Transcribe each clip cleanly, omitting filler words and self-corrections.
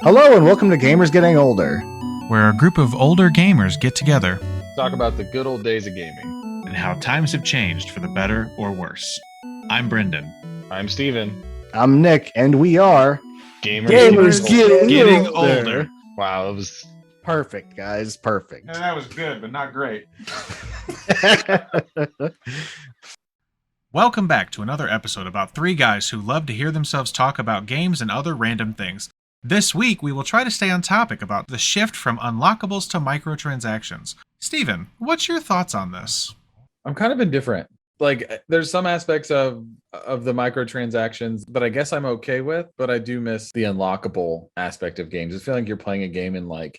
Hello and welcome to Gamers Getting Older. where a group of older gamers get together Talk about the good old days of gaming. and how times have changed for the better or worse. I'm Brendan. I'm Steven. I'm Nick, and we are Gamers Getting older. Wow, that was Perfect, guys. Perfect. That was good, but not great. Welcome back to another episode about three guys who love to hear themselves talk about games and other random things. This week, we will try to stay on topic about the shift from unlockables to microtransactions. Steven, what's your thoughts on this? I'm kind of indifferent. Like, there's some aspects of the microtransactions that I guess I'm okay with, but I do miss the unlockable aspect of games. I feel like you're playing a game and like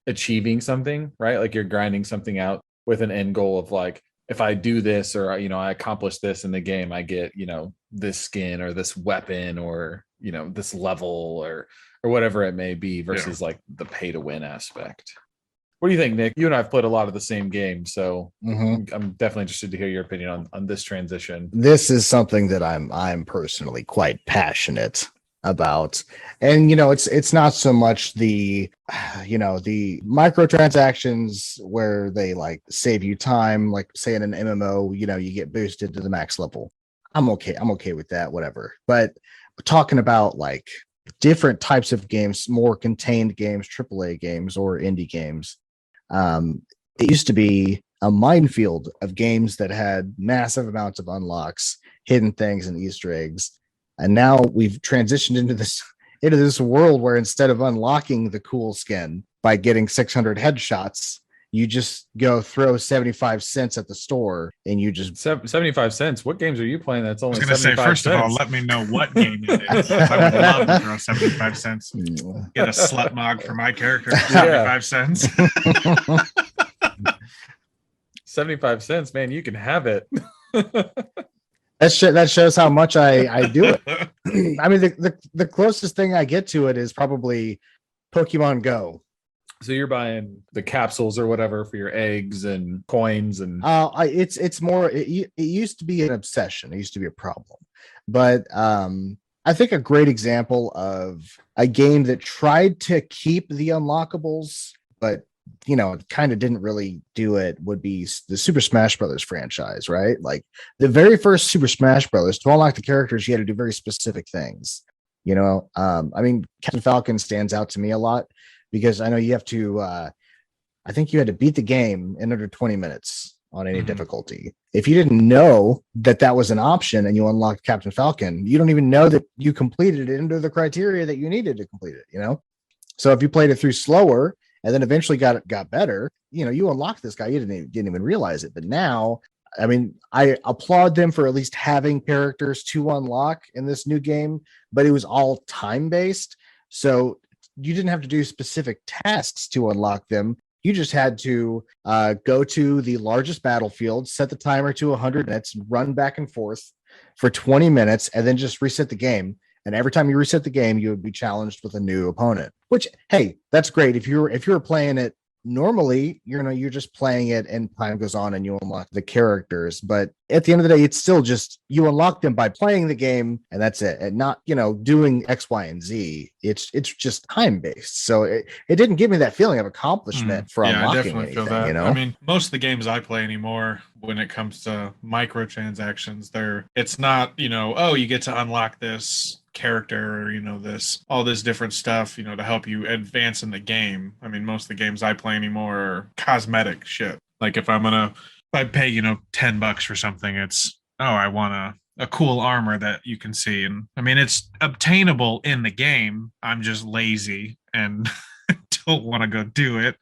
achieving something, right? Like you're grinding something out with an end goal of like, if I do this or I accomplish this in the game, I get this skin or this weapon or this level or whatever it may be versus like the pay to win aspect. What do you think, Nick? You and I have played a lot of the same games, so I'm definitely interested to hear your opinion on this transition. This is something that I'm personally quite passionate about. And it's not so much the the microtransactions where they like save you time, like say in an MMO, you get boosted to the max level. I'm okay with that, whatever. But talking about like different types of games, more contained games, AAA games or indie games. It used to be a minefield of games that had massive amounts of unlocks, hidden things, and Easter eggs. And now we've transitioned into this world where instead of unlocking the cool skin by getting 600 headshots, you just go throw 75 cents at the store and you just 75 cents. What games are you playing? That's only. I was going to say, first of all, let me know what game it is. I would love to throw 75 cents. Get a slut mog for my character for 75 cents. 75 cents, man. You can have it. That shows how much I do it. I mean, the closest thing I get to it is probably Pokemon Go. So you're buying the capsules or whatever for your eggs and coins and it's more it used to be an obsession. It used to be a problem. But I think a great example of a game that tried to keep the unlockables, but kind of didn't really do it would be the Super Smash Brothers franchise, right? Like the very first Super Smash Brothers, to unlock the characters, you had to do very specific things. I mean, Captain Falcon stands out to me a lot because I know you have to, I think you had to beat the game in under 20 minutes on any difficulty. If you didn't know that was an option and you unlocked Captain Falcon, you don't even know that you completed it under the criteria that you needed to complete it, So if you played it through slower and then eventually got better, you unlocked this guy, you didn't even realize it. But now, I mean, I applaud them for at least having characters to unlock in this new game, but it was all time-based. So you didn't have to do specific tasks to unlock them. You just had to go to the largest battlefield, set the timer to 100 minutes, run back and forth for 20 minutes, and then just reset the game. And every time you reset the game, you would be challenged with a new opponent. Which, hey, that's great. If you're playing it normally, you're just playing it and time goes on and you unlock the characters. But at the end of the day, it's still just you unlock them by playing the game and that's it. And not, doing X, Y, and Z. It's just time based. So it didn't give me that feeling of accomplishment for unlocking I definitely anything, feel that. I mean, most of the games I play anymore when it comes to microtransactions, it's not, you get to unlock this character or all this different stuff to help you advance in the game. I mean, most of the games I play anymore are cosmetic shit. Like if I pay $10 for something, it's I want a cool armor that you can see, and I mean it's obtainable in the game. I'm just lazy and don't want to go do it,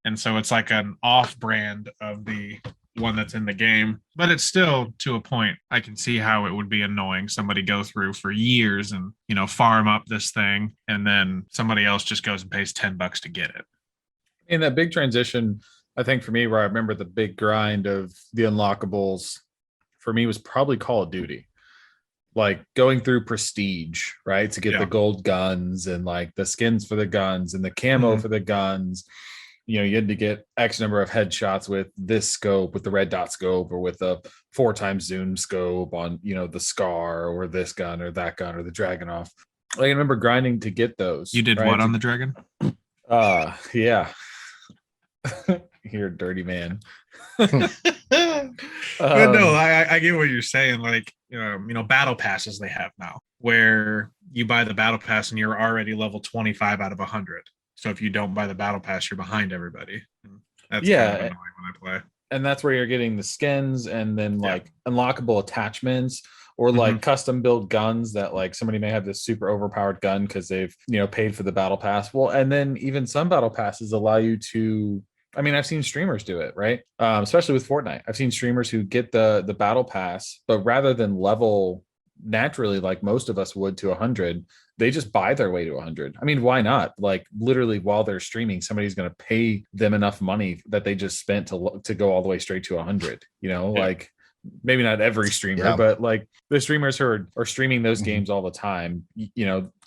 and so it's like an off brand of the one that's in the game, but it's still to a point. I can see how it would be annoying somebody go through for years and farm up this thing, and then somebody else just goes and pays $10 to get it. In that big transition, I think for me, where I remember the big grind of the unlockables for me was probably Call of Duty. Like going through prestige, right? To get the gold guns and like the skins for the guns and the camo for the guns. You had to get X number of headshots with this scope, with the red dot scope, or with a 4x zoom scope on, the Scar or this gun or that gun or the Dragunov. I remember grinding to get those. You did right? what on the dragon? Yeah. You're a dirty man. But no, I get what you're saying. Like, battle passes they have now, where you buy the battle pass and you're already level 25 out of 100. So if you don't buy the battle pass, you're behind everybody. And that's kind of annoying when I play. And that's where you're getting the skins and then like unlockable attachments or like custom build guns that like somebody may have this super overpowered gun because they've paid for the battle pass. Well, and then even some battle passes allow you to. I mean, I've seen streamers do it, right? Especially with Fortnite. I've seen streamers who get the battle pass, but rather than level naturally like most of us would to 100, they just buy their way to 100. I mean, why not? Like literally while they're streaming, somebody's going to pay them enough money that they just spent to go all the way straight to 100. Like maybe not every streamer, but like the streamers who are streaming those games all the time,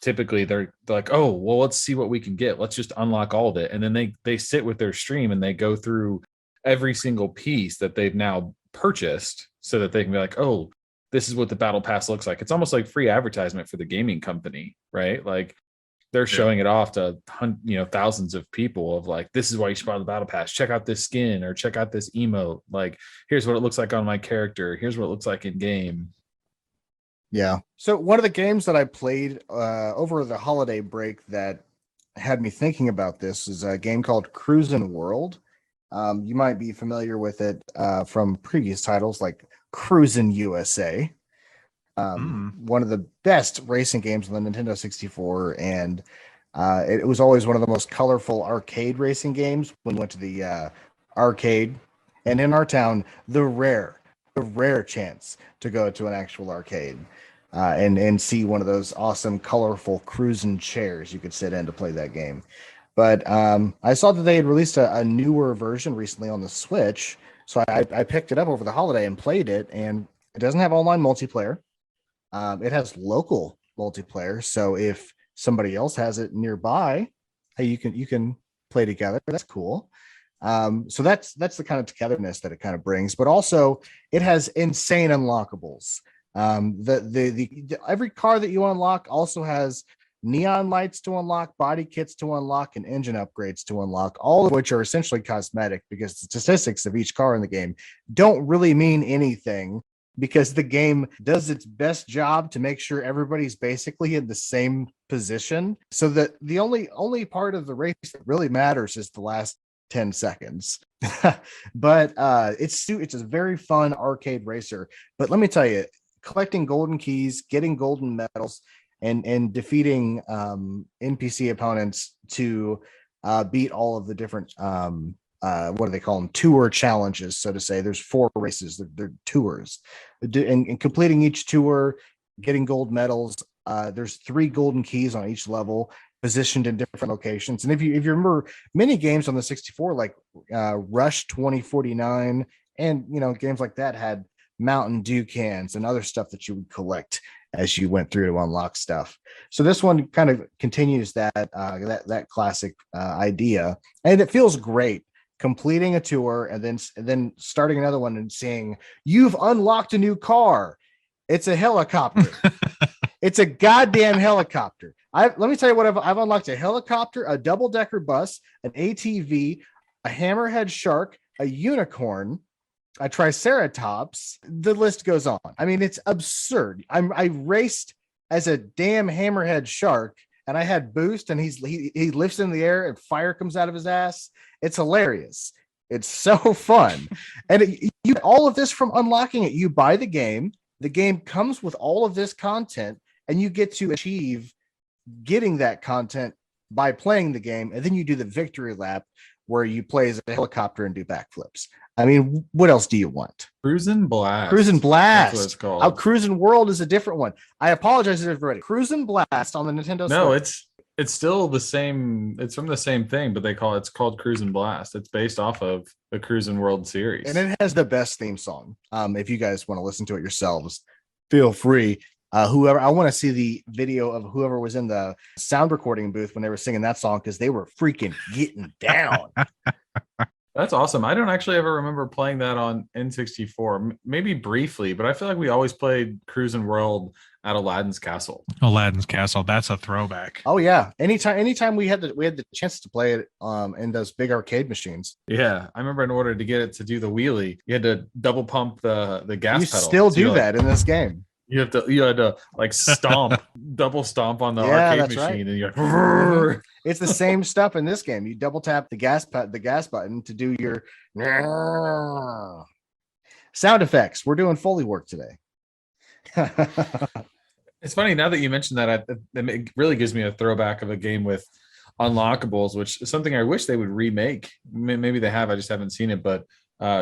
typically they're like, oh, well, let's see what we can get. Let's just unlock all of it. And then they sit with their stream and they go through every single piece that they've now purchased so that they can be like, oh, this is what the battle pass looks like. It's almost like free advertisement for the gaming company, right? Like they're showing it off to thousands of people of like, this is why you should buy the battle pass. Check out this skin or check out this emote. Like, here's what it looks like on my character. Here's what it looks like in game. Yeah. So one of the games that I played over the holiday break that had me thinking about this is a game called Cruisin' World. You might be familiar with it from previous titles like Cruisin' USA. One of the best racing games on the Nintendo 64, and it was always one of the most colorful arcade racing games when we went to the arcade. And in our town, the rare chance to go to an actual arcade and see one of those awesome colorful cruising chairs you could sit in to play that game. But I saw that they had released a newer version recently on the Switch, so I picked it up over the holiday and played it, and it doesn't have online multiplayer. It has local multiplayer, so if somebody else has it nearby, hey, you can play together. That's cool. So that's the kind of togetherness that it kind of brings. But also, it has insane unlockables. The every car that you unlock also has neon lights to unlock, body kits to unlock, and engine upgrades to unlock, all of which are essentially cosmetic because the statistics of each car in the game don't really mean anything, because the game does its best job to make sure everybody's basically in the same position, so that the only part of the race that really matters is the last 10 seconds. But it's a very fun arcade racer. But let me tell you, collecting golden keys, getting golden medals, and defeating NPC opponents to beat all of the different what do they call them? Tour challenges, so to say. There's 4 races. They're tours. And completing each tour, getting gold medals. There's 3 golden keys on each level, positioned in different locations. And if you remember many games on the 64, like Rush 2049, and games like that had Mountain Dew cans and other stuff that you would collect as you went through to unlock stuff. So this one kind of continues that classic idea, and it feels great completing a tour and then starting another one and saying, you've unlocked a new car. It's a helicopter. It's a goddamn helicopter. Let me tell you what I've unlocked: a helicopter, a double-decker bus, an ATV, a hammerhead shark, a unicorn, a triceratops. The list goes on. I mean, it's absurd. I raced as a damn hammerhead shark, and I had boost, and he lifts in the air and fire comes out of his ass. It's hilarious. It's so fun. And you all of this from unlocking it. You buy the game. The game comes with all of this content, and you get to achieve getting that content by playing the game. And then you do the victory lap where you play as a helicopter and do backflips. I mean, what else do you want? Cruisin' Blast. Cruisin' Blast. That's what it's called. Cruisin' World is a different one. I apologize to everybody. Cruisin' Blast on the Nintendo Switch. It's still the same. It's from the same thing, but it's called Cruisin' Blast. It's based off of the Cruisin' World series. And it has the best theme song. If you guys want to listen to it yourselves, feel free. Whoever, I want to see the video of whoever was in the sound recording booth when they were singing that song, because they were freaking getting down. That's awesome. I don't actually ever remember playing that on N64. Maybe briefly, but I feel like we always played Cruisin' World at Aladdin's Castle. Aladdin's Castle. That's a throwback. Oh yeah. Anytime we had the chance to play it in those big arcade machines. Yeah, I remember in order to get it to do the wheelie, you had to double pump the gas You pedal. still So you're do like, that in this game. you had to like stomp, double stomp on the Yeah, arcade that's machine, right. and you're like, It's the same stuff in this game. You double tap the gas button to do your sound effects. We're doing Foley work today. It's funny now that you mentioned that. It really gives me a throwback of a game with unlockables, which is something I wish they would remake. Maybe they have. I just haven't seen it. But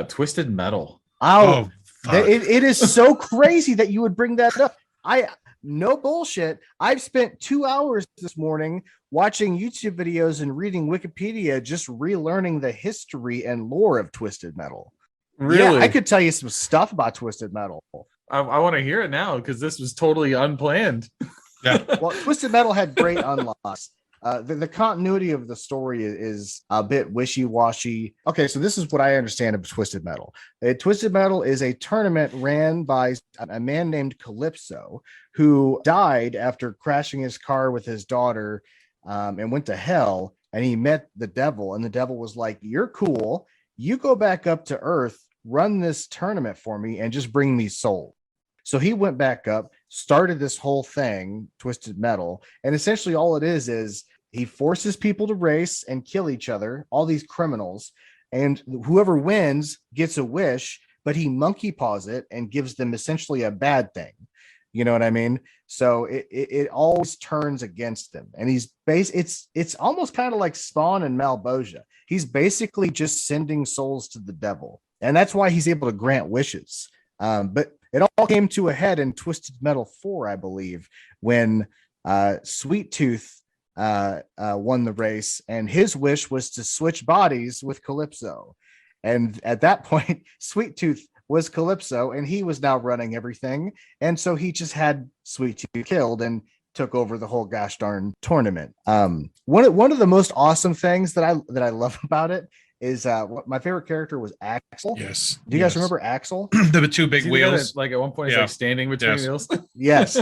Twisted Metal. Oh, fuck. it is so crazy that you would bring that up. No bullshit. I've spent 2 hours this morning watching YouTube videos and reading Wikipedia, just relearning the history and lore of Twisted Metal. Really? Yeah, I could tell you some stuff about Twisted Metal. I want to hear it now because this was totally unplanned. Yeah. Well, Twisted Metal had great unlocks. The continuity of the story is a bit wishy-washy. Okay, so this is what I understand of Twisted Metal. Twisted Metal is a tournament ran by a man named Calypso, who died after crashing his car with his daughter and went to hell. And he met the devil, and the devil was like, "You're cool. You go back up to Earth, run this tournament for me, and just bring me souls." So he went back up, started this whole thing, Twisted Metal, and essentially all it is he forces people to race and kill each other, all these criminals, and whoever wins gets a wish, but he monkey paws it and gives them essentially a bad thing. You know what I mean? So it always turns against them, and it's almost kind of like Spawn and Malboja. He's basically just sending souls to the devil, and that's why he's able to grant wishes. But it all came to a head in Twisted Metal 4, I believe, when Sweet Tooth won the race, and his wish was to switch bodies with Calypso. And at that point, Sweet Tooth was Calypso, and he was now running everything. And so he just had Sweet Tooth killed and took over the whole gosh darn tournament. One of the most awesome things that I love about it is my favorite character was Axel. Yes. Do you guys remember Axel? The two Is big he the guy wheels. that, like at one point, he's Yeah. like standing between Yes. wheels. Yes.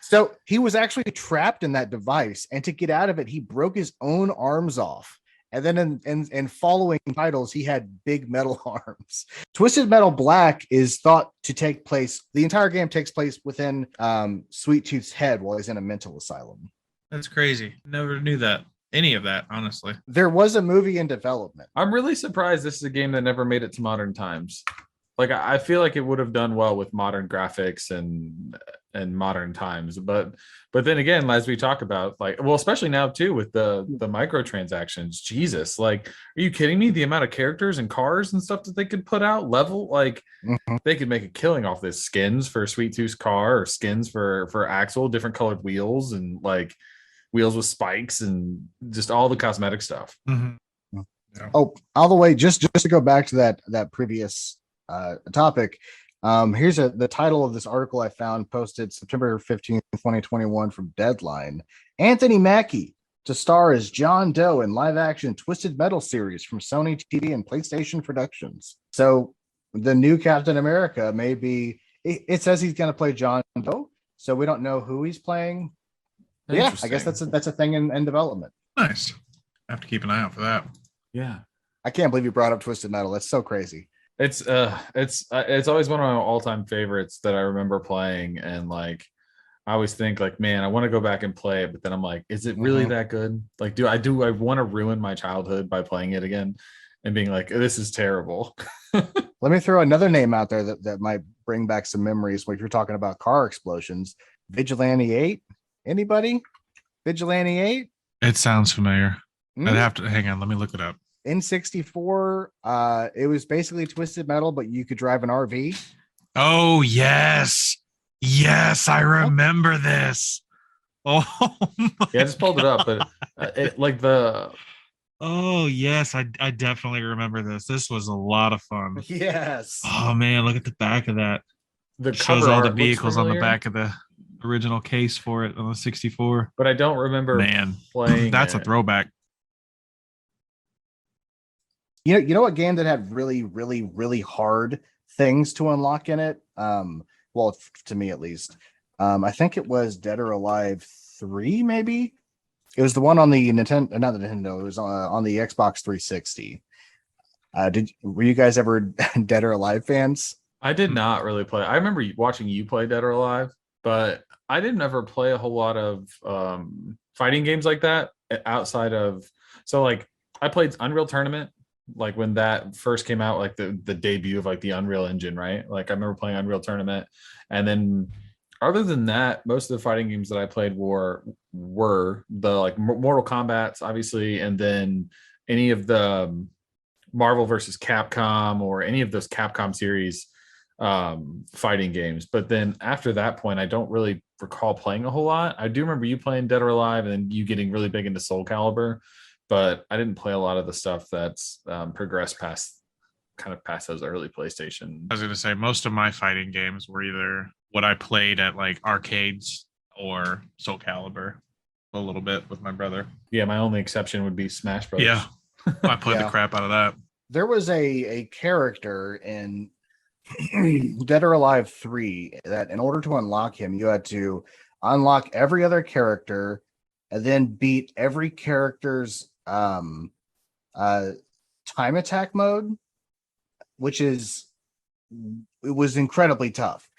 So he was actually trapped in that device, and to get out of it, he broke his own arms off. And then in following titles, he had big metal arms. Twisted Metal Black is thought to take place. The entire game takes place within Sweet Tooth's head while he's in a mental asylum. That's crazy. Never knew that. Any of that, honestly. There was a movie in development. I'm really surprised this is a game that never made it to modern times. Like I feel like it would have done well with modern graphics and modern times, but then again, as we talk about, like, well, especially now too with the microtransactions, Jesus, like, are you kidding me? The amount of characters and cars and stuff that they could put out, level, like, they could make a killing off this. Skins for Sweet Tooth's car, or skins for Axel, different colored wheels, and like wheels with spikes, and just all the cosmetic stuff. Mm-hmm. Yeah. Oh, all the way, just to go back to that previous topic. Here's the title of this article I found, posted September 15th, 2021 from Deadline. Anthony Mackie to star as John Doe in live action Twisted Metal series from Sony TV and PlayStation Productions. So the new Captain America may be, it says he's going to play John Doe, so we don't know who he's playing. Yeah, I guess that's a thing in development. Nice. I have to keep an eye out for that. Yeah. I can't believe you brought up Twisted Metal. That's so crazy. It's always one of my all-time favorites that I remember playing, and like I always think like, man, I want to go back and play it, but then I'm like, is it really that good? Like, do I want to ruin my childhood by playing it again and being like, this is terrible? Let me throw another name out there that might bring back some memories. When you're talking about car explosions, Vigilante 8. Anybody? Vigilante 8? It sounds familiar. I'd have to hang on. Let me look it up. N64, it was basically Twisted Metal, but you could drive an RV. Oh, yes. Yes, I remember this. Oh, Yeah, I just pulled it up, but it like the. Oh, yes, I definitely remember this. This was a lot of fun. Yes. Oh, man, look at the back of that. The It shows cover all the art looks vehicles on the familiar, back of the original case for it on the 64. but I don't remember Man, playing. that's a it. throwback. You know what game that had really, really, really hard things to unlock in it? Well, to me at least. I think it was Dead or Alive 3, maybe. It was the one on the Nintendo, not the Nintendo. It was on the Xbox 360. Were you guys ever Dead or Alive fans? I did not really play. I remember watching you play Dead or Alive, but I didn't ever play a whole lot of fighting games like that outside of. So like I played Unreal Tournament, like when that first came out, like the debut of like the Unreal Engine, right? Like I remember playing Unreal Tournament, and then other than that, most of the fighting games that I played were the like Mortal Kombat's, obviously, and then any of the Marvel versus Capcom or any of those Capcom series fighting games. But then after that point, I don't really recall playing a whole lot. I do remember you playing Dead or Alive and then you getting really big into Soul Calibur, but I didn't play a lot of the stuff that's progressed past those early PlayStation. I was going to say most of my fighting games were either what I played at like arcades or Soul Calibur a little bit with my brother. Yeah, my only exception would be Smash Bros. Yeah, I played the crap out of that. There was a character in Dead or Alive 3 that in order to unlock him, you had to unlock every other character and then beat every character's time attack mode, which is it was incredibly tough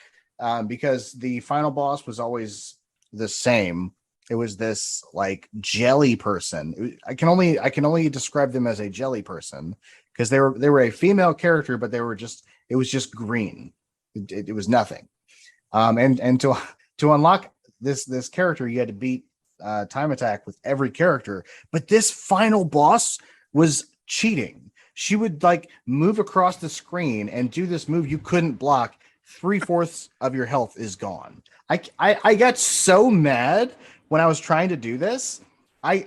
because the final boss was always the same. It was this like jelly person. I can only describe them as a jelly person because they were a female character, but it was just green. It was nothing. And to unlock this character, you had to beat time attack with every character. But this final boss was cheating. She would like move across the screen and do this move you couldn't block. 3/4 of your health is gone. I got so mad when I was trying to do this. I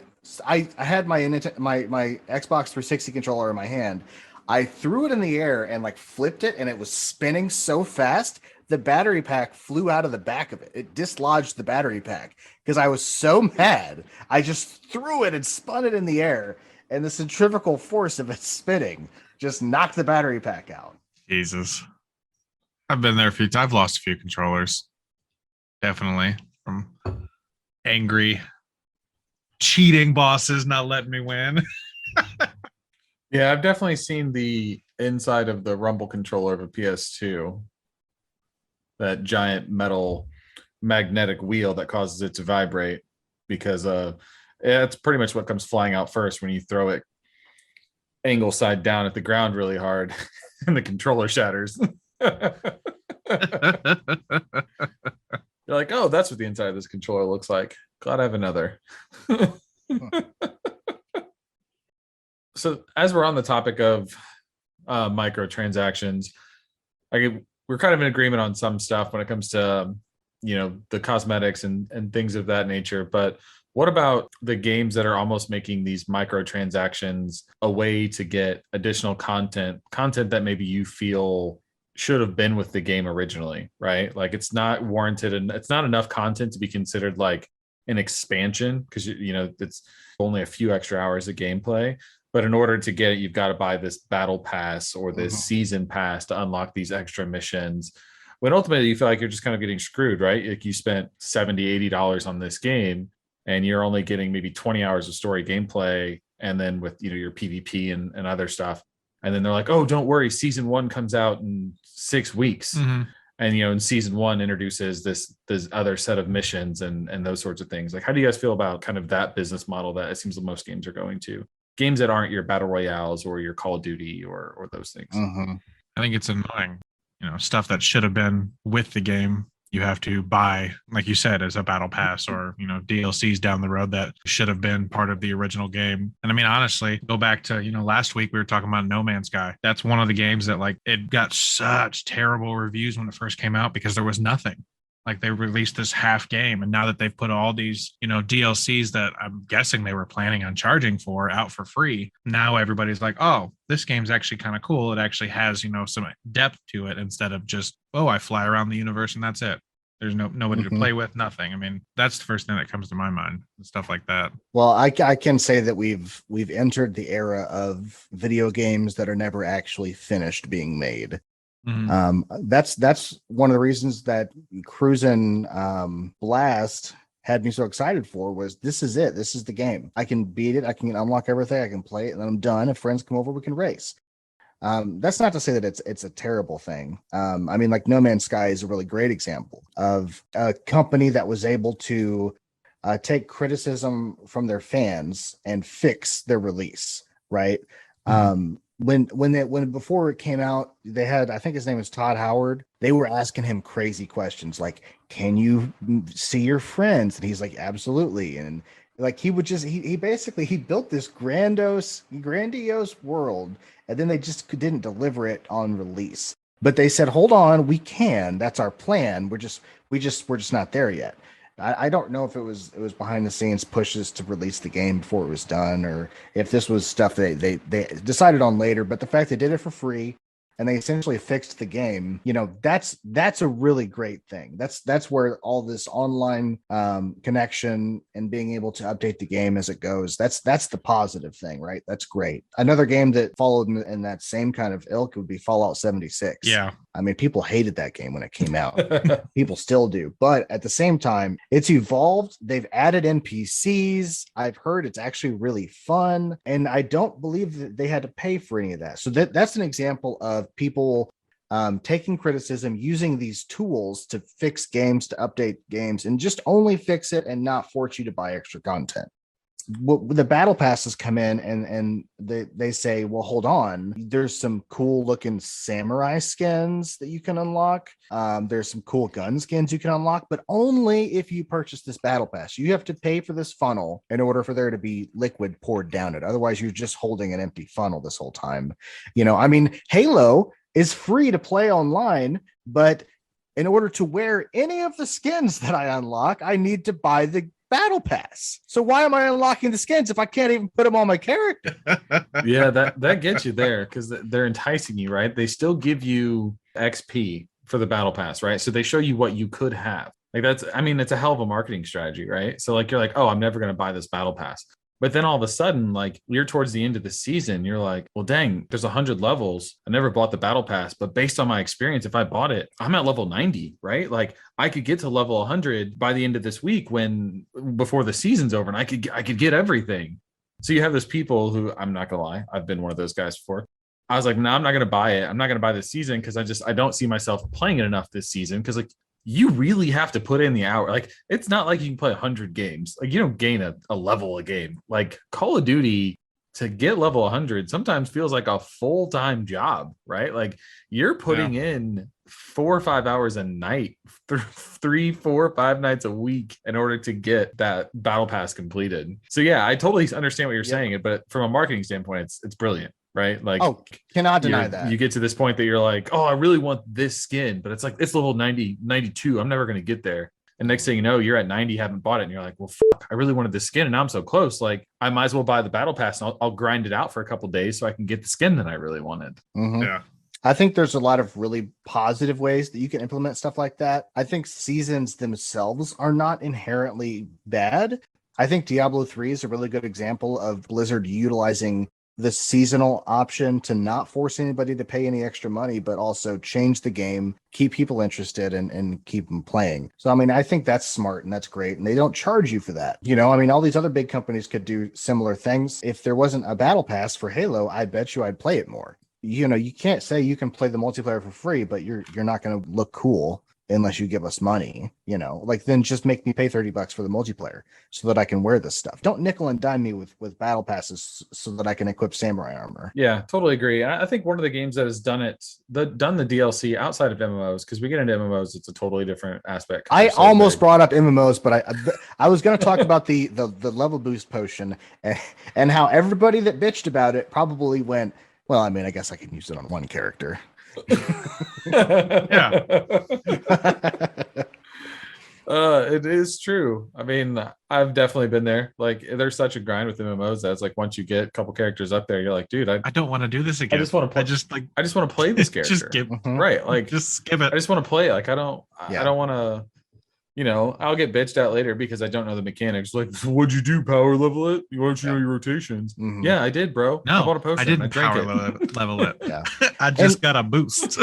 had my Xbox 360 controller in my hand. I threw it in the air and like flipped it, and it was spinning so fast the battery pack flew out of the back of it. It dislodged the battery pack because I was so mad. I just threw it and spun it in the air, and the centrifugal force of it spinning just knocked the battery pack out. Jesus. I've been there a few times. I've lost a few controllers. Definitely. From angry, cheating bosses not letting me win. Yeah, I've definitely seen the inside of the rumble controller of a PS2. That giant metal magnetic wheel that causes it to vibrate because it's pretty much what comes flying out first when you throw it angle side down at the ground really hard and the controller shatters. You're like, oh, that's what the inside of this controller looks like. Glad I have another. So as we're on the topic of microtransactions, we're kind of in agreement on some stuff when it comes to the cosmetics and things of that nature. But what about the games that are almost making these microtransactions a way to get additional content that maybe you feel should have been with the game originally, right? Like it's not warranted and it's not enough content to be considered like an expansion because it's only a few extra hours of gameplay. But in order to get it, you've got to buy this battle pass or this season pass to unlock these extra missions. When ultimately you feel like you're just kind of getting screwed, right? Like you spent $70, $80 on this game and you're only getting maybe 20 hours of story gameplay. And then with, your PvP and other stuff. And then they're like, oh, don't worry. Season 1 comes out in 6 weeks. Mm-hmm. And, in season 1 introduces this other set of missions and those sorts of things. Like, how do you guys feel about kind of that business model that it seems that most games are going to? Games that aren't your battle royales or your Call of Duty or those things. Mm-hmm. I think it's annoying. Stuff that should have been with the game, you have to buy, like you said, as a battle pass or, DLCs down the road that should have been part of the original game. And I mean, honestly, go back to, last week we were talking about No Man's Sky. That's one of the games that like it got such terrible reviews when it first came out because there was nothing. Like they released this half game, and now that they've put all these, DLCs that I'm guessing they were planning on charging for out for free, now everybody's like, oh, this game's actually kind of cool. It actually has, some depth to it instead of just, oh, I fly around the universe and that's it. There's nobody to Mhm. play with, nothing. I mean, that's the first thing that comes to my mind, stuff like that. Well, I can say that we've entered the era of video games that are never actually finished being made. Mhm. That's one of the reasons that Cruisin' Blast had me so excited for was this is it. This is the game. I can beat it. I can unlock everything. I can play it, and then I'm done. If friends come over, we can race. That's not to say that it's a terrible thing. I mean, like No Man's Sky is a really great example of a company that was able to take criticism from their fans and fix their release, right? When before it came out, they had, I think his name is Todd Howard. They were asking him crazy questions like, "Can you see your friends?" And he's like, "Absolutely." And like he would just he basically he built this grandiose world, and then they just didn't deliver it on release. But they said, "Hold on, we can. That's our plan. We're just not there yet." I don't know if it was behind the scenes pushes to release the game before it was done, or if this was stuff they decided on later. But the fact they did it for free and they essentially fixed the game, that's a really great thing. That's where all this online connection and being able to update the game as it goes, that's the positive thing, right? That's great. Another game that followed in that same kind of ilk would be Fallout 76. Yeah. I mean, people hated that game when it came out. People still do, but at the same time, it's evolved. They've added NPCs. I've heard it's actually really fun, and I don't believe that they had to pay for any of that. So that's an example of people taking criticism, using these tools to fix games, to update games, and just only fix it and not force you to buy extra content. The battle passes come in and they say, well, hold on, there's some cool looking samurai skins that you can unlock. There's some cool gun skins you can unlock, but only if you purchase this battle pass. You have to pay for this funnel in order for there to be liquid poured down it. Otherwise, you're just holding an empty funnel this whole time. I mean, Halo is free to play online, but in order to wear any of the skins that I unlock, I need to buy the battle pass. So why am I unlocking the skins if I can't even put them on my character? Yeah, that gets you there because they're enticing you, right? They still give you XP for the battle pass, right? So they show you what you could have. Like it's a hell of a marketing strategy, right? So like you're like, oh, I'm never going to buy this battle pass. But then all of a sudden, like you're towards the end of the season, you're like, well, dang, there's 100 levels. I never bought the battle pass, but based on my experience, if I bought it, I'm at level 90, right? Like I could get to level 100 by the end of this week before the season's over, and I could get everything. So you have those people who, I'm not gonna lie, I've been one of those guys before. I was like, no, I'm not gonna buy it. I'm not gonna buy this season because I don't see myself playing it enough this season because like you really have to put in the hour. Like it's not like you can play 100 games. Like you don't gain a level a game. Like Call of Duty to get level 100 sometimes feels like a full-time job, right? Like you're putting in 4 or 5 hours a night, 3, 4, 5 nights a week in order to get that battle pass completed. So yeah, I totally understand what you're saying, but from a marketing standpoint, it's brilliant. Right? Like, oh, cannot deny that. You get to this point that you're like, oh, I really want this skin, but it's like it's level 90, 92. I'm never going to get there. And next thing you know, you're at 90, haven't bought it, and you're like, well, fuck, I really wanted this skin, and now I'm so close. Like, I might as well buy the battle pass, and I'll grind it out for a couple days so I can get the skin that I really wanted. Mm-hmm. Yeah. I think there's a lot of really positive ways that you can implement stuff like that. I think seasons themselves are not inherently bad. I think Diablo 3 is a really good example of Blizzard utilizing the seasonal option to not force anybody to pay any extra money, but also change the game, keep people interested, and keep them playing. So, I mean, I think that's smart and that's great. And they don't charge you for that. I mean, all these other big companies could do similar things. If there wasn't a battle pass for Halo, I bet you I'd play it more. You can't say you can play the multiplayer for free, but you're not going to look cool unless you give us money, like then just make me pay $30 for the multiplayer so that I can wear this stuff. Don't nickel and dime me with battle passes so that I can equip samurai armor. Yeah, totally agree. And I think one of the games that has done the DLC outside of MMOs, because we get into MMOs, it's a totally different aspect. I almost brought up MMOs, but I was going to talk about the level boost potion and how everybody that bitched about it probably went, well, I mean, I guess I can use it on one character. Yeah. It is true. I mean, I've definitely been there. Like, there's such a grind with MMOs that's like once you get a couple characters up there, you're like, dude, I don't want to do this again. I just want to play. I just want to play this character. Just skip. Right. Like, just skip it. I just want to play. Like, I don't want to you know, I'll get bitched at later because I don't know the mechanics. Like, what'd you do? Power level it? You want to know your rotations? Mhm. Yeah, I did, bro. I No, bought a potion. I didn't drank power it. level it. Yeah. I just got a boost.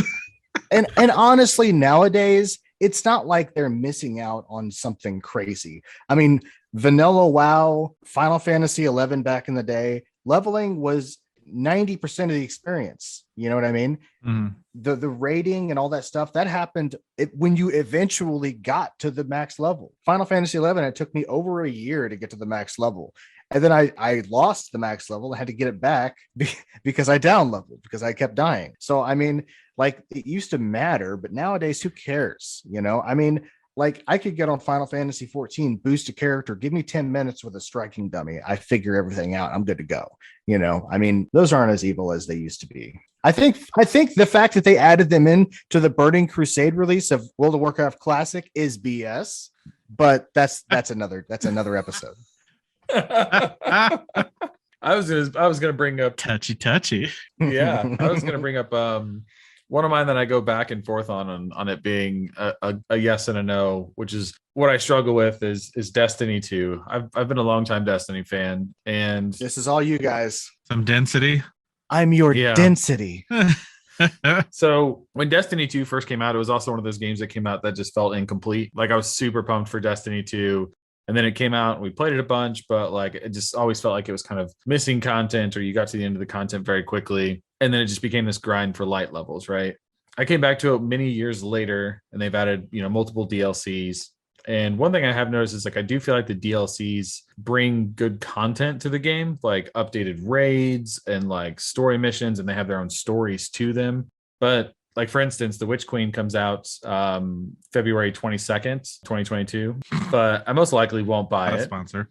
And honestly, nowadays, it's not like they're missing out on something crazy. I mean, vanilla WoW, Final Fantasy 11 back in the day, leveling was 90% of the experience. You know what I mean? Mhm. The rating and all that stuff that happened when you eventually got to the max level. Final Fantasy 11, it took me over a year to get to the max level. And then I lost the max level. I had to get it back because I down leveled because I kept dying. So I mean, like it used to matter, but nowadays, who cares? You know, I mean, like I could get on Final Fantasy 14, boost a character, give me 10 minutes with a striking dummy. I figure everything out. I'm good to go. You know, I mean, those aren't as evil as they used to be. I think the fact that they added them in to the Burning Crusade release of World of Warcraft Classic is BS, but that's another episode. I was gonna bring up Touchy. yeah, I was gonna bring up one of mine that I go back and forth on it being a yes and a no, which is what I struggle with is Destiny 2. I've been a long time Destiny fan, and This is all you guys. Some density. I'm your Yeah. density. so when Destiny 2 first came out, it was also one of those games that came out that just felt incomplete. Like I was super pumped for Destiny 2. And then it came out and we played it a bunch, but like it just always felt like it was kind of missing content or you got to the end of the content very quickly. And then it just became this grind for light levels, right? I came back to it many years later and they've added, you know, multiple DLCs. And one thing I have noticed is like I do feel like the DLCs bring good content to the game, like updated raids and like story missions, and they have their own stories to them. But like for instance, the Witch Queen comes out February 22nd, 2022, but I most likely won't buy Not a it. sponsor.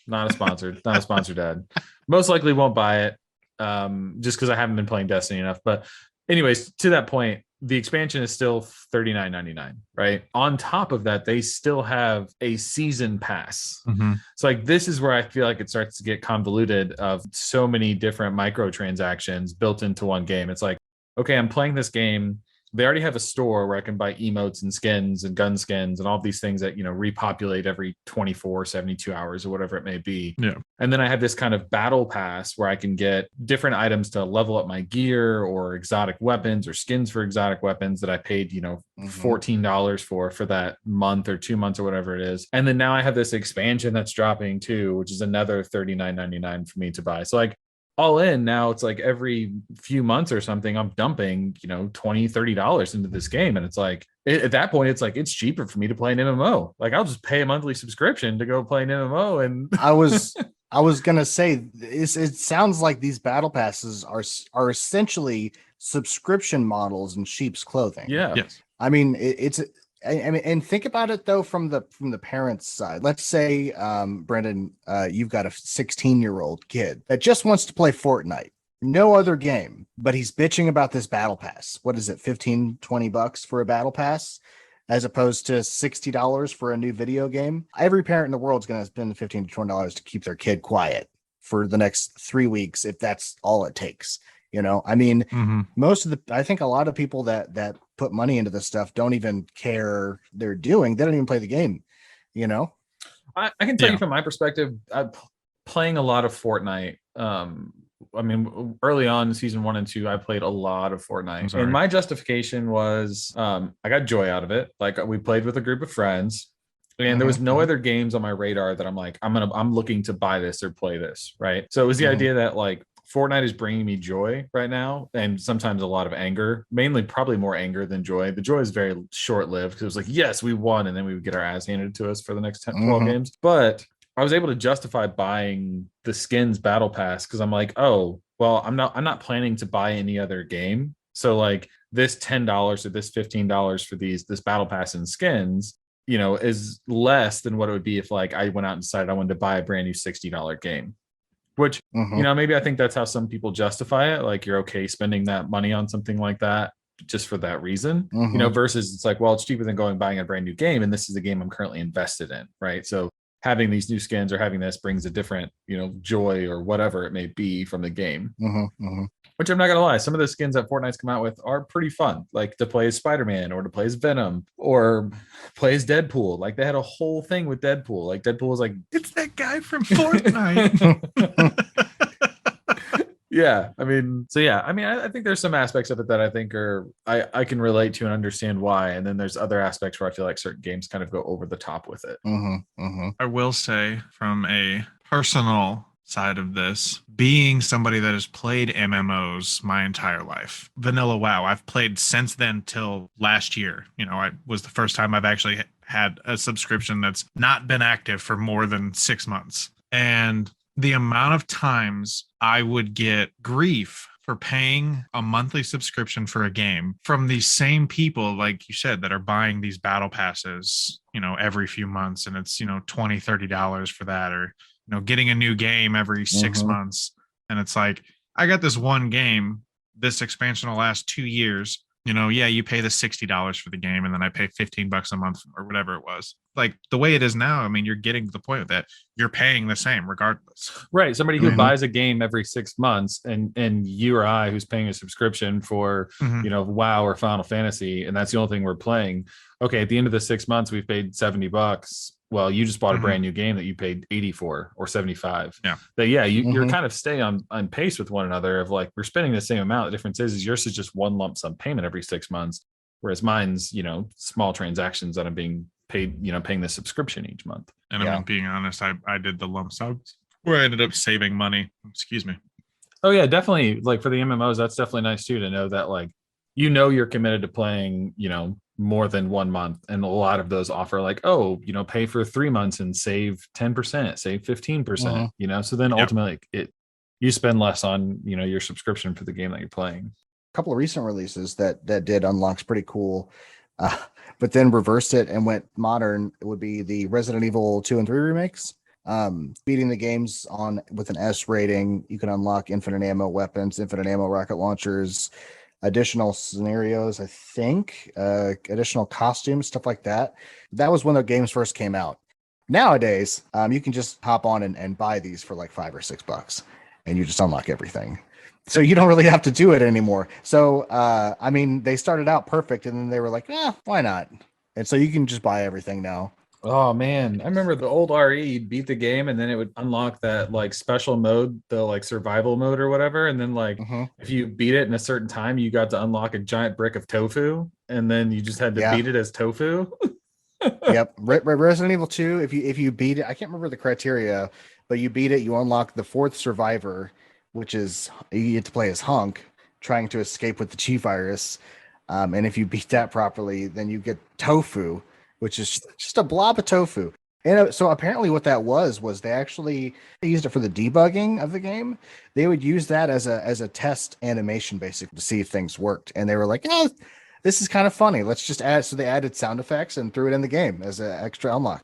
Not a sponsor, not a sponsor, Dad. Most likely won't buy it just because I haven't been playing Destiny enough. But anyways, to that point, the expansion is still $39.99, right? On top of that, they still have a season pass. Mm-hmm. So like this is where I feel like it starts to get convoluted of so many different microtransactions built into one game. It's like, okay, I'm playing this game. They already have a store where I can buy emotes and skins and gun skins and all these things that, you know, repopulate every 24, 72 hours or whatever it may be. Yeah. And then I have this kind of battle pass where I can get different items to level up my gear or exotic weapons or skins for exotic weapons that I paid, you know, $14 for that month or 2 months or whatever it is. And then now I have this expansion that's dropping too, which is another $39.99 for me to buy. So like, all in now it's like every few months or something I'm dumping, you know, $20-$30 into this game, and it's like at that point it's like it's cheaper for me to play an MMO. Like I'll just pay a monthly subscription to go play an MMO. And I was gonna say it sounds like these battle passes are essentially subscription models in sheep's clothing. yeah, Yes. I mean it's I mean, and think about it though from the parents' side. Let's say, Brendan, you've got a 16-year-old kid that just wants to play Fortnite, no other game, but he's bitching about this battle pass. What is it, $15-$20 for a battle pass, as opposed to $60 for a new video game? Every parent in the world is going to spend $15 to $20 to keep their kid quiet for the next 3 weeks, if that's all it takes. You know, I mean, I think a lot of people that put money into this stuff don't even care they're doing. They don't even play the game, you know? I can tell you from my perspective, I'm playing a lot of Fortnite. I mean, early on in season 1 and 2, I played a lot of Fortnite, and my justification was I got joy out of it. Like we played with a group of friends, and there was no other games on my radar that I'm like, I'm looking to buy this or play this, right? So it was the idea that like Fortnite is bringing me joy right now, and sometimes a lot of anger, mainly probably more anger than joy. The joy is very short-lived because it was like, yes, we won, and then we would get our ass handed to us for the next 10, 12 games. But I was able to justify buying the skins battle pass because I'm like, oh, well, I'm not planning to buy any other game. So like this $10 or this $15 for this battle pass and skins, you know, is less than what it would be if like I went out and decided I wanted to buy a brand new $60 game. Which, you know, maybe I think that's how some people justify it. Like you're okay spending that money on something like that just for that reason, you know, versus it's like, well, it's cheaper than buying a brand new game. And this is the game I'm currently invested in. Right. So having these new skins or having this brings a different, joy or whatever it may be from the game. Which I'm not gonna lie, some of the skins that Fortnite's come out with are pretty fun, like to play as Spider-Man or to play as Venom or play as Deadpool. Like they had a whole thing with Deadpool. Like Deadpool was like, It's that guy from Fortnite. yeah. I think there's some aspects of it that I think I can relate to and understand why. And then there's other aspects where I feel like certain games kind of go over the top with it. I will say, from a personal side of this, being somebody that has played MMOs my entire life, vanilla WoW, I've played since then till last year. I was the first time I've actually had a subscription that's not been active for more than 6 months. And the amount of times I would get grief for paying a monthly subscription for a game from these same people, like you said, that are buying these battle passes, every few months, and it's, $20-$30 for that, or getting a new game every 6 months. And it's like, I got this one game, this expansion will last 2 years. You pay the $60 for the game, and then I pay $15 a month or whatever it was. Like the way it is now, I mean, you're getting to the point of that you're paying the same regardless. Right. Somebody who buys a game every 6 months and you or I who's paying a subscription for, WoW or Final Fantasy, and that's the only thing we're playing. Okay, at the end of the 6 months, we've paid $70. Well, you just bought a brand new game that you paid 80 for or 75. Yeah. But yeah, you're kind of stay on pace with one another of like, we're spending the same amount. The difference is yours is just one lump sum payment every 6 months, whereas mine's, small transactions that I'm being paid, paying the subscription each month. And I'm being honest, I did the lump sums where I ended up saving money. Excuse me. Oh yeah, definitely. Like for the MMOs, that's definitely nice too, to know that like, you're committed to playing, more than 1 month. And a lot of those offer like, pay for 3 months and save 10%, save 15%, so then ultimately you spend less on, your subscription for the game that you're playing. A couple of recent releases that did unlocks pretty cool, but then reversed it and went modern. It would be the Resident Evil 2 and 3 remakes. Beating the games with an S rating, you can unlock infinite ammo weapons, infinite ammo rocket launchers, additional scenarios, I think, additional costumes, stuff like that. That was when the games first came out. Nowadays, you can just hop on and buy these for like $5 or $6, and you just unlock everything. So you don't really have to do it anymore. So, they started out perfect, and then they were like, why not? And so you can just buy everything now. Oh man, I remember the old RE, you'd beat the game and then it would unlock that like special mode, the like survival mode or whatever. And then like if you beat it in a certain time, you got to unlock a giant brick of tofu, and then you just had to beat it as tofu. Yep. Resident Evil 2, if you beat it, I can't remember the criteria, but you beat it, you unlock the 4th survivor, which is you get to play as Hunk trying to escape with the Chi virus. And if you beat that properly, then you get tofu, which is just a blob of tofu. And so apparently what that was they used it for the debugging of the game. They would use that as a test animation, basically, to see if things worked. And they were like, this is kind of funny. Let's just add. So they added sound effects and threw it in the game as an extra unlock.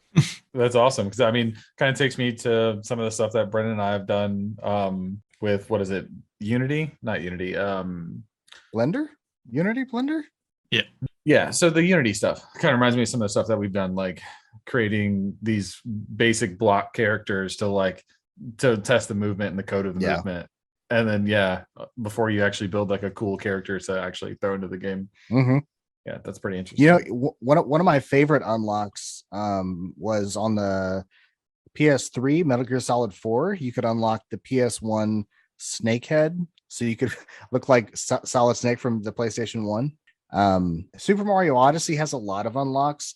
That's awesome. Because kind of takes me to some of the stuff that Brendan and I have done with, what is it? Unity? Not Unity. Blender? Unity Blender? Yeah. Yeah, so the Unity stuff kind of reminds me of some of the stuff that we've done, like creating these basic block characters to test the movement and the code of the movement. And then, before you actually build like a cool character to actually throw into the game. Yeah, that's pretty interesting. One of my favorite unlocks was on the PS3, Metal Gear Solid 4. You could unlock the PS1 Snakehead, so you could look like Solid Snake from the PlayStation 1. Super Mario Odyssey has a lot of unlocks.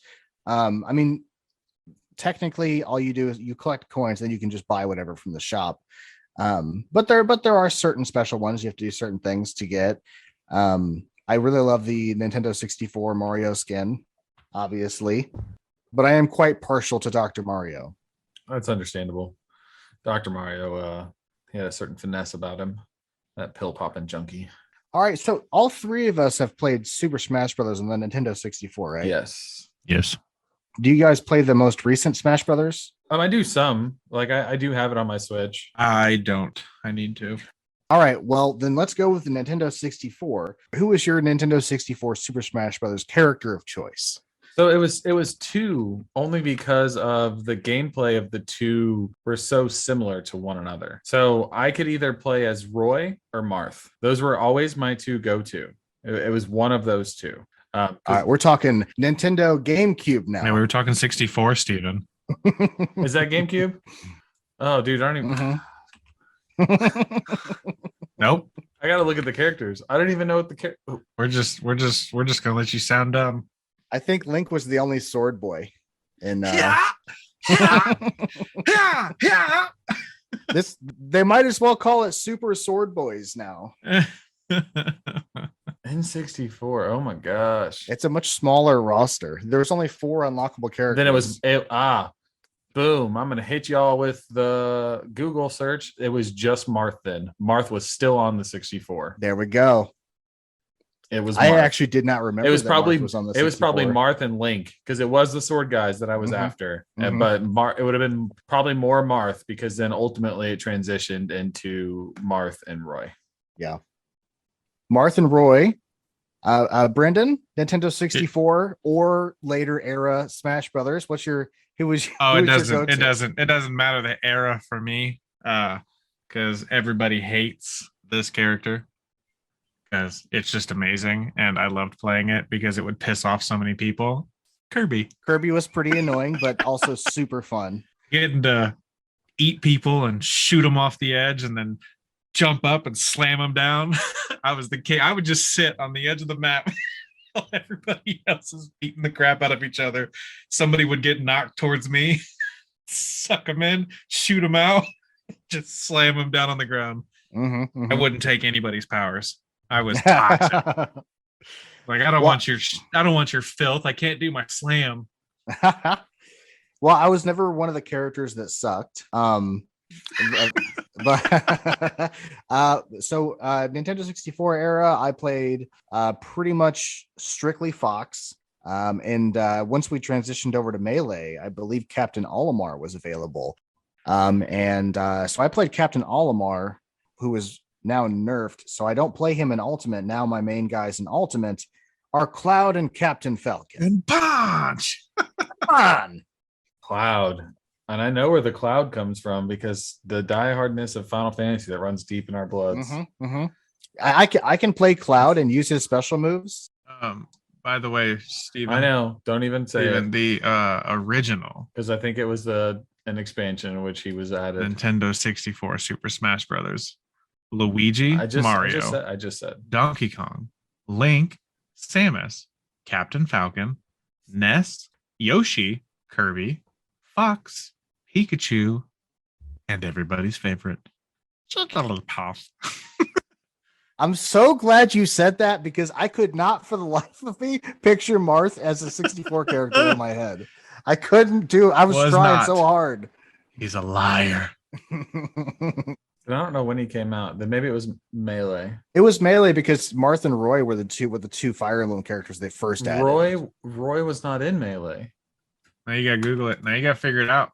Technically all you do is you collect coins, then you can just buy whatever from the shop. But there are certain special ones you have to do certain things to get. I really love the Nintendo 64 Mario skin, obviously, but I am quite partial to Dr. Mario. That's understandable. Dr. Mario, he had a certain finesse about him, that pill popping junkie. All right, so all three of us have played Super Smash Brothers on the Nintendo 64, right? Yes. Do you guys play the most recent Smash Brothers? I do some. Like I do have it on my Switch. I don't. I need to. All right, well then let's go with the Nintendo 64. Who is your Nintendo 64 Super Smash Brothers character of choice? So it was two only because of the gameplay of the two were so similar to one another. So I could either play as Roy or Marth. Those were always my two go-to. It was one of those two. All right, we're talking Nintendo GameCube now. I mean, we were talking 64, Steven. Is that GameCube? Oh, dude, I don't even. Nope. I gotta look at the characters. I don't even know what the We're just gonna let you sound dumb. I think Link was the only sword boy in this. They might as well call it Super Sword Boys now. N64. Oh my gosh. It's a much smaller roster. There was only 4 unlockable characters. Then boom. I'm gonna hit y'all with the Google search. It was just Marth then. Marth was still on the 64. There we go. It was I Marth. actually did not remember. It was that probably Marth was on the it was probably 64. Marth and Link because it was the sword guys that I was after. Mhm. But it would have been probably more Marth because then ultimately it transitioned into Marth and Roy. Yeah. Marth and Roy. Brendan, Nintendo 64 or later era Smash Brothers. Who was Oh, who it was your doesn't go-to? it doesn't matter the era for me. Because everybody hates this character. Because it's just amazing. And I loved playing it because it would piss off so many people. Kirby. Kirby was pretty annoying, but also super fun. Getting to eat people and shoot them off the edge and then jump up and slam them down. I was the kid. I would just sit on the edge of the map while everybody else is beating the crap out of each other. Somebody would get knocked towards me, suck them in, shoot them out, just slam them down on the ground. I wouldn't take anybody's powers. I was toxic. Like I don't want your filth. I can't do my slam. Well, I was never one of the characters that sucked. But Nintendo 64 era, I played pretty much strictly Fox. And once we transitioned over to Melee, I believe Captain Olimar was available. So I played Captain Olimar, who is now nerfed. So I don't play him in Ultimate. Now my main guys in Ultimate are Cloud and Captain Falcon. And punch. Come on. Cloud. And I know where the cloud comes from because the diehardness of Final Fantasy that runs deep in our bloods. I can play Cloud and use his special moves. By the way, Steven. I know. Don't even say Steven, it. the original. Because I think it was an expansion in which he was added. Nintendo 64 Super Smash Brothers. Luigi, Mario, I just said Donkey Kong, Link, Samus, Captain Falcon, Ness, Yoshi, Kirby, Fox, Pikachu, and everybody's favorite, Jigglypuff. I'm so glad you said that because I could not for the life of me picture Marth as a 64 character in my head. I couldn't do. I was trying so hard. He's a liar. I don't know when he came out. Then maybe it was Melee. It was Melee because Marth and Roy were the two Fire Emblem characters they first added. Roy was not in Melee. Now you gotta Google it. Now you gotta figure it out.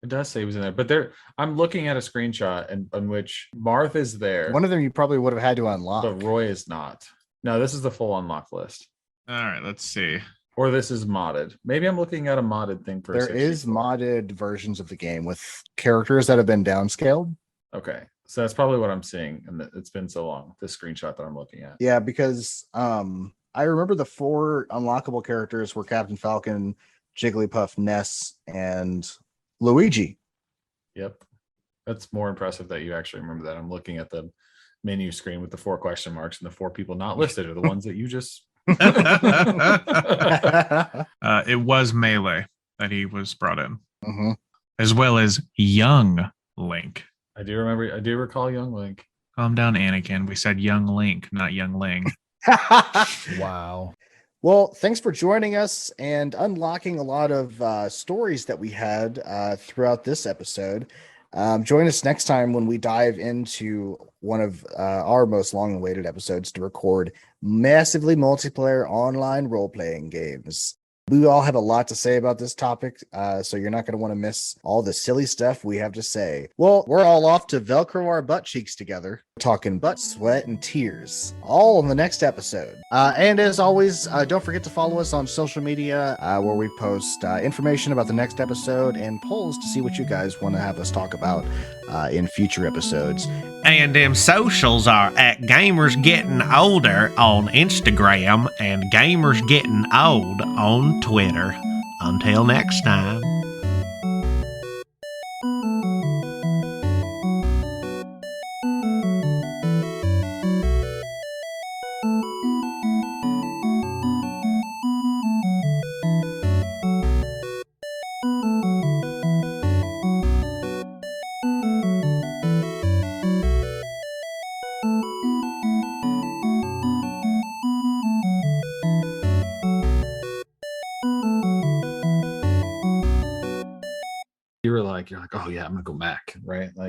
It does say he was in there, but I'm looking at a screenshot in which Marth is there. One of them you probably would have had to unlock, but Roy is not. No, this is the full unlock list. All right, let's see. Or this is modded. Maybe I'm looking at a modded thing for. There is modded versions of the game with characters that have been downscaled. Okay, so that's probably what I'm seeing, and it's been so long. This screenshot that I'm looking at. Yeah, because I remember the 4 unlockable characters were Captain Falcon, Jigglypuff, Ness, and Luigi. Yep, that's more impressive that you actually remember that. I'm looking at the menu screen with the 4 question marks, and the 4 people not listed are the ones that you just. It was Melee that he was brought in, as well as Young Link. I do recall Young Link. Calm down, Anakin. We said Young Link, not Young Ling. Wow. Well, thanks for joining us and unlocking a lot of stories that we had throughout this episode. Join us next time when we dive into one of our most long-awaited episodes to record massively multiplayer online role-playing games. We all have a lot to say about this topic, so you're not going to want to miss all the silly stuff we have to say. Well, we're all off to Velcro our butt cheeks together. talking butt, sweat, and tears, all in the next episode. And as always, don't forget to follow us on social media, where we post information about the next episode and polls to see what you guys want to have us talk about in future episodes. And them socials are at Gamers Getting Older on Instagram and Gamers Getting Old on Twitter. Until next time. You're like, oh yeah, I'm gonna go Mac, right? Like